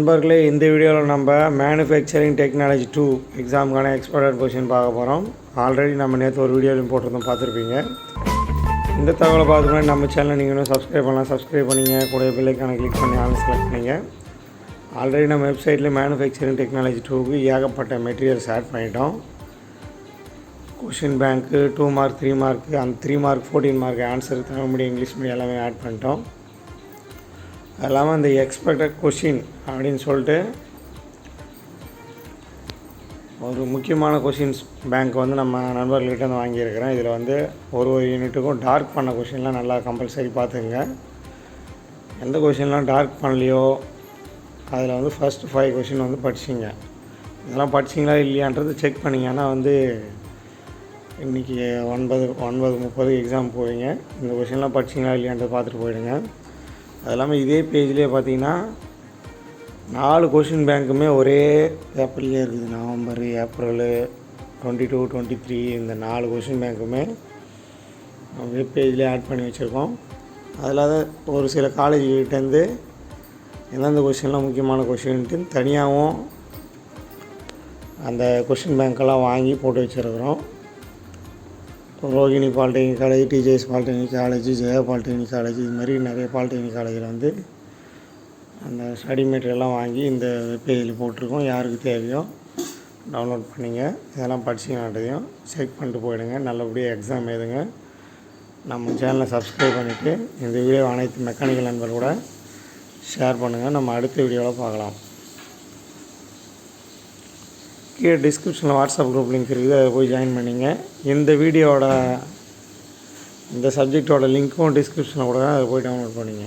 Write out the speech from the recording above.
நண்பர்களே, இந்த வீடியோவில் நம்ம மேனுஃபேக்சரிங் டெக்னாலஜி 2 எக்ஸாமுக்கான எக்ஸ்பர்ட் கொஷின் பார்க்க போகிறோம். ஆல்ரெடி நம்ம நேற்று ஒரு வீடியோலையும் போட்டிருந்தோம், பார்த்துருப்பீங்க. இந்த தகவலை பார்த்துக்கணும் நம்ம சேனலை நீங்கள் இன்னும் சப்ஸ்கிரைப் பண்ணலாம், சப்ஸ்கிரைப் பண்ணிங்க, கூட பெல்லைக்கான கிளிக் பண்ணி ஆல் செலக்ட் பண்ணிங்க. ஆல்ரெடி நம்ம வெப்சைட்டில் மேனுஃபேக்சரிங் டெக்னாலஜி 2க்கு ஏகப்பட்ட மெட்டீரியல்ஸ் ஆட் பண்ணிட்டோம். கொஷின் பேங்க்கு 2 மார்க் 3 மார்க்கு அந்த 3 mark 14 mark answer Tamil medium English medium எல்லாமே ஆட் பண்ணிட்டோம். அது இல்லாமல் இந்த எக்ஸ்பெக்டட் கொஷின் அப்படின்னு சொல்லிட்டு ஒரு முக்கியமான கொஷின்ஸ் பேங்க் வந்து நம்ம நண்பர்கள்கிட்ட வந்து வாங்கியிருக்கிறேன். இதில் வந்து ஒரு யூனிட்டுக்கும் டார்க் பண்ண கொஷின்லாம் நல்லா கம்பல்சரி பார்த்துக்குங்க. எந்த கொஷின்லாம் டார்க் பண்ணலையோ அதில் வந்து ஃபஸ்ட்டு 5 கொஷின் வந்து படிச்சிங்க. இதெல்லாம் படிச்சிங்களா இல்லையான்றது செக் பண்ணிங்கன்னா வந்து இன்றைக்கி 9:30 எக்ஸாம் போவீங்க. இந்த கொஷின்லாம் படிச்சிங்களா இல்லையான்றது பார்த்துட்டு போயிடுங்க. அது இல்லாமல் இதே பேஜ்லேயே பார்த்தீங்கன்னா 4 கொஷின் பேங்க்குமே ஒரே ஏப்ரல்லே இருக்குது. நவம்பர், ஏப்ரல் 22, 23 இந்த 4 கொஷின் பேங்க்குமே வெப் பேஜ்லேயே ஆட் பண்ணி வச்சுருக்கோம். அதில் ஒரு சில காலேஜ்கிட்டேருந்து எந்தெந்த கொஷின்லாம் முக்கியமான கொஷின்ட்டு தனியாகவும் அந்த கொஷின் பேங்க்கெல்லாம் வாங்கி போட்டு வச்சுருக்குறோம். Rohini polytechnic college, TJS polytechnic college, Jaya polytechnic college, இது மாதிரி நிறைய பாலிடெக்னிக் காலேஜில் வந்து அந்த ஸ்டடி மெட்டீரியல்லாம் வாங்கி இந்த வெப்பேஜில் போட்டிருக்கோம். யாருக்கு தேவையோ டவுன்லோட் பண்ணிங்க. இதெல்லாம் படிச்சிங்கனாட்டையும் செக் பண்ணிட்டு போயிடுங்க. நல்லபடியாக எக்ஸாம் எழுதுங்க. நம்ம சேனலை சப்ஸ்கிரைப் பண்ணிவிட்டு இந்த வீடியோ அனைத்து மெக்கானிக்கல் நண்பர் கூட ஷேர் பண்ணுங்கள். நம்ம அடுத்த வீடியோவில் பார்க்கலாம். கீழே டிஸ்கிரிப்ஷனில் வாட்ஸ்அப் குரூப் லிங்க் இருக்குது, அதை போய் ஜாயின் பண்ணிங்க. இந்த சப்ஜெக்டோட லிங்க்கும் டிஸ்கிரிப்ஷனில் கூட அதை போய் டவுன்லோட் பண்ணிங்க.